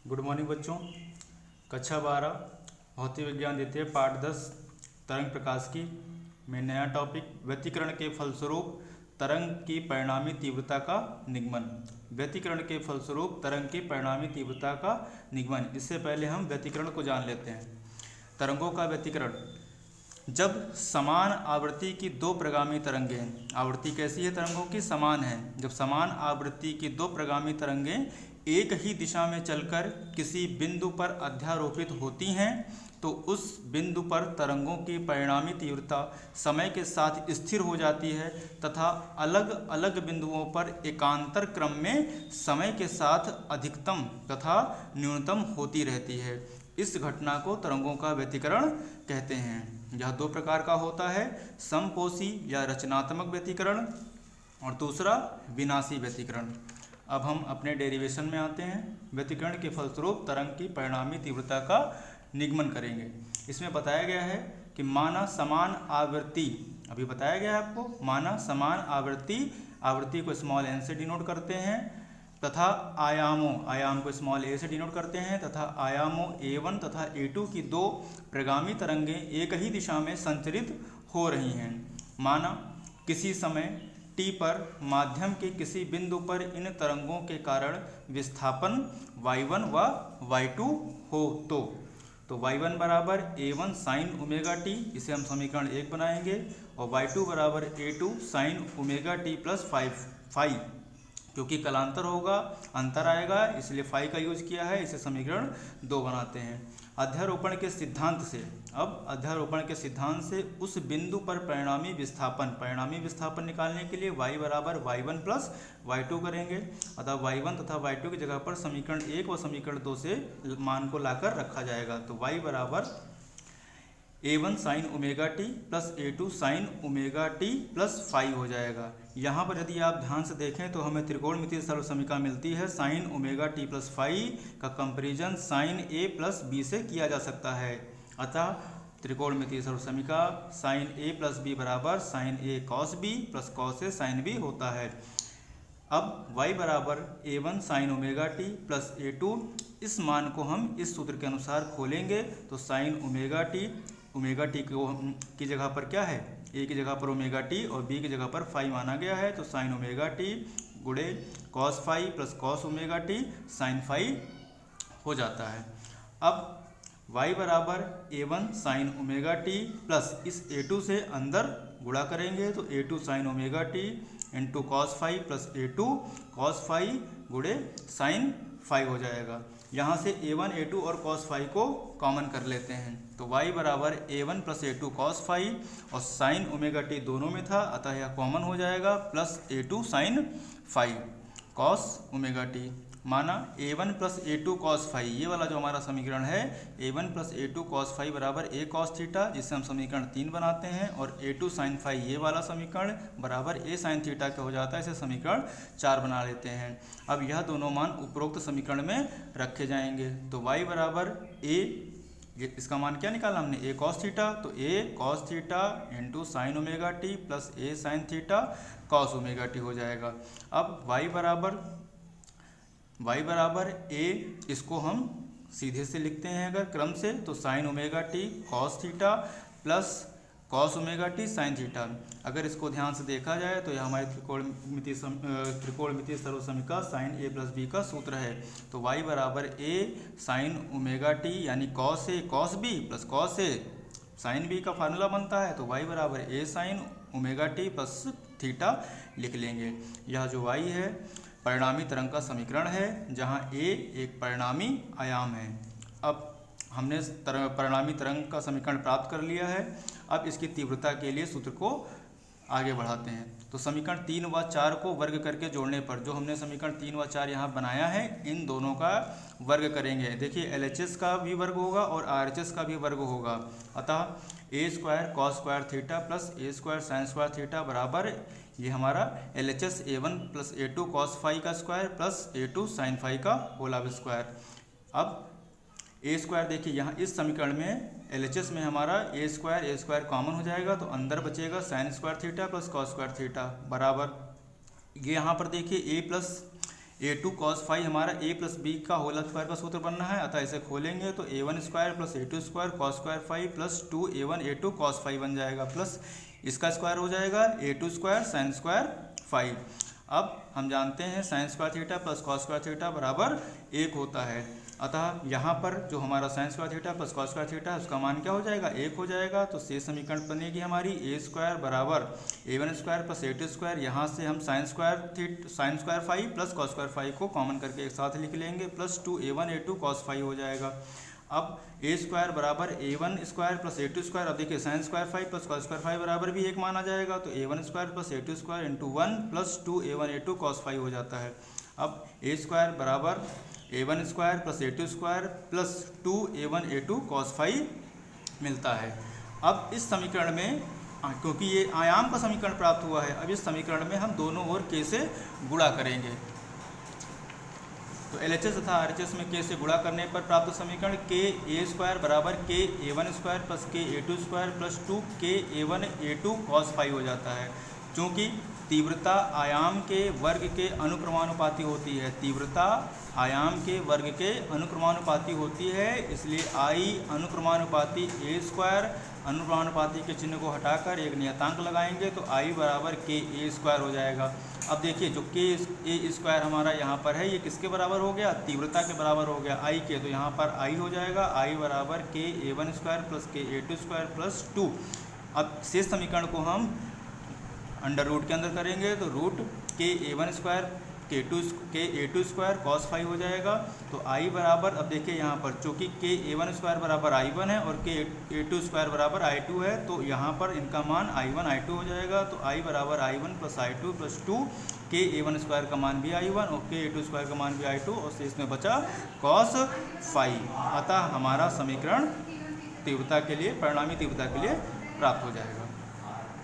Good morning बच्चों। कक्षा 12 भौतिक विज्ञान द्वितीय पाठ 10 तरंग प्रकाश की में नया टॉपिक व्यतिकरण के फलस्वरूप तरंग की परिणामी तीव्रता का निगमन। व्यतिकरण के फलस्वरूप तरंग की परिणामी तीव्रता का निगमन। इससे पहले हम व्यतिकरण को जान लेते हैं। तरंगों का व्यतिकरण, जब समान आवृत्ति की दो प्रगामी तरंगें, आवृत्ति कैसी है तरंगों की? समान है। जब समान आवृत्ति की दो प्रगामी तरंगें एक ही दिशा में चलकर किसी बिंदु पर अध्यारोपित होती हैं तो उस बिंदु पर तरंगों की परिणामी तीव्रता समय के साथ स्थिर हो जाती है तथा अलग अलग बिंदुओं पर एकांतर क्रम में समय के साथ अधिकतम तथा न्यूनतम होती रहती है। इस घटना को तरंगों का व्यतिकरण कहते हैं। यह दो प्रकार का होता है, समपोषी या रचनात्मक व्यतिकरण और दूसरा विनाशी व्यतिकरण। अब हम अपने डेरिवेशन में आते हैं। व्यतिकरण के फलस्वरूप तरंग की परिणामी तीव्रता का निगमन करेंगे। इसमें बताया गया है कि माना समान आवृत्ति, अभी बताया गया है आपको, माना समान आवृत्ति को स्मॉल n से डिनोट करते हैं तथा आयाम को स्मॉल a से डिनोट करते हैं तथा आयामों a1 तथा a2 की दो प्रगामी तरंगें एक ही दिशा में संचरित हो रही हैं। माना किसी समय t पर माध्यम के किसी बिंदु पर इन तरंगों के कारण विस्थापन y1 व y2 हो तो y1 बराबर a1 साइन ओमेगा t, इसे हम समीकरण 1 बनाएंगे, और y2 बराबर a2 sine omega t plus phi, क्योंकि कलांतर होगा अंतर आएगा इसलिए फाई का यूज किया है, इसे समीकरण 2 बनाते हैं। अध्यारोपण के सिद्धांत से, अब अध्यारोपण के सिद्धांत से उस बिंदु पर परिणामी विस्थापन निकालने के लिए y बराबर y1 प्लस y2 करेंगे। अतः y1 तथा y2 की जगह पर समीकरण 1 व समीकरण 2 से मान को लाकर रखा जाएगा। तो y बराबर a1 sine omega T plus a2 sine omega T plus phi हो जाएगा। यहाँ पर यदि आप ध्यान से देखें तो हमें त्रिकोणमितीय सरल समीकरण मिलती है। Sine omega T plus phi का comparison sine a plus b से किया जा सकता है। अतः त्रिकोणमितीय सरल समीकरण साइन a प्लस b बराबर sine a cos b plus cos a sine b होता है। अब y बराबर a1 sine omega T plus a2, इस मान को हम इस सूत्र के अनुसार खोलेंगे तो साइन ओमेगा टी की जगह पर क्या है, a की जगह पर ओमेगा टी और b की जगह पर फाई माना गया है, तो साइन ओमेगा टी गुणे cos phi plus cos omega T sine phi हो जाता है। अब y बराबर a1 sine omega T plus इस a2 से अंदर गुणा करेंगे तो a2 sine omega T into cos phi plus a2 cos phi गुणे साइन फाई हो जाएगा। यहाँ से a1 a2 और कॉस फाई को कॉमन कर लेते हैं तो y बराबर a1 plus a2 cos phi और साइन ओमेगा टी दोनों में था अतः यह कॉमन हो जाएगा plus a2 sine phi cos omega T. माना a1 plus a2 cos phi, ये वाला जो हमारा समीकरण है a1 plus a2 cos phi बराबर a कॉस थीटा, जिससे हम समीकरण 3 बनाते हैं, और a2 साइन फाई ये वाला समीकरण बराबर a साइन थीटा का हो जाता है, इसे समीकरण 4 बना लेते हैं। अब यह दोनों मान उपरोक्त समीकरण में रखे जाएंगे तो y बराबर a, इसका मान क्या निकाला हमने, a कॉस थीटा, तो a cos theta into sine omega T plus a sine theta cos omega T हो जाएगा। अब y बराबर a, इसको हम सीधे से लिखते हैं अगर क्रम से तो sine omega T cos theta plus cos omega T sine theta. अगर इसको ध्यान से देखा जाए तो यह हमारे त्रिकोणमितीय सरल समीकरण साइन a प्लस b का सूत्र है। तो y बराबर a साइन ओमेगा टी यानी cos a cos b plus cos a sine b का फार्मूला बनता है, तो y बराबर a sine omega T plus theta लिख लेंगे। यह जो y है परिणामी तरंग का समीकरण है जहाँ a एक परिणामी आयाम है। अब हमने परिणामी तरंग का समीकरण प्राप्त कर लिया है। अब इसकी तीव्रता के लिए सूत्र को आगे बढ़ाते हैं तो समीकरण 3 व 4 को वर्ग करके जोड़ने पर, जो हमने समीकरण 3 व 4 यहाँ बनाया है, इन दोनों का वर्ग करेंगे। देखिए LHS का भी वर्ग होगा और RHS का भी वर्ग होगा। अतः a square cos square theta plus a square sine square theta बराबर ये हमारा LHS a1 plus a2 cos phi का square plus a2 sine phi का होल स्क्वायर। अब a स्क्वायर देखिए यहाँ इस समीकरण में LHS में हमारा a स्क्वायर कॉमन हो जाएगा तो अंदर बचेगा sine square theta plus cos square theta बराबर, ये यहाँ पर देखिए a plus A2 cos phi हमारा a प्लस बी का होल स्क्वायर का सूत्र बनना है, अतः इसे खोलेंगे तो a1 square plus a2 square cos square phi plus 2a1 a2 cos phi बन जाएगा, प्लस इसका स्क्वायर हो जाएगा a2 square sine square phi. अब हम जानते हैं sign square theta plus cos square theta बराबर 1 होता है, अतः यहाँ पर जो हमारा sign square theta plus cos square theta उसका मान क्या हो जाएगा 1 हो जाएगा। तो शेष समीकरण बनेगी हमारी a स्क्वायर बराबर a1 square plus a2 square, यहाँ से हम sine square phi plus cos square phi को कॉमन करके एक साथ लिख लेंगे, plus 2a1 a2 cos phi हो जाएगा। अब a स्क्वायर बराबर a1 square plus a2 square, अब देखिए sine square phi plus cos square phi बराबर भी 1 माना जाएगा, तो a1 square plus a2 square into 1 plus 2a1 a2 cos phi हो जाता है। अब a स्क्वायर बराबर a1 square plus a2 square plus 2a1 a2 cos phi मिलता है। अब इस समीकरण में क्योंकि ये आयाम का समीकरण प्राप्त हुआ है, अब इस समीकरण में हम दोनों ओर k से गुणा करेंगे। तो LHS तथा RHS में k से गुणा करने पर प्राप्त समीकरण k a स्क्वायर बराबर k a1 square plus k a2 square plus 2 k a1 a2 cos phi हो जाता है। चूँकि तीव्रता आयाम के वर्ग के अनुक्रमानुपाती होती है, तीव्रता आयाम के वर्ग के अनुक्रमानुपाती होती है, इसलिए I अनुक्रमानुपाती a स्क्वायर, अनुक्रमानुपाती के चिन्ह को हटाकर एक नियतांक लगाएंगे तो I बराबर k a स्क्वायर हो जाएगा। अब देखिए जो k a स्क्वायर हमारा यहाँ पर है ये किसके बराबर हो गया, तीव्रता के बराबर हो गया I के, तो यहाँ पर I हो जाएगा I बराबर k a1 square plus k a2 square plus 2। अब शेष समीकरण को हम अंडर रूट के अंदर करेंगे तो root k a1 square k a2 square cos phi हो जाएगा। तो I बराबर, अब देखिए यहाँ पर चूँकि k a1 स्क्वायर बराबर I1 है और k a2 स्क्वायर बराबर I2 है, तो यहाँ पर इनका मान I1 I2 हो जाएगा। तो I बराबर I1 plus I2 plus 2, k a1 square का मान भी I1 और k a2 स्क्वायर का मान भी I2 और शेष में बचा कॉस फाई। अतः हमारा समीकरण तीव्रता के लिए, परिणामी तीव्रता के लिए प्राप्त हो जाएगा।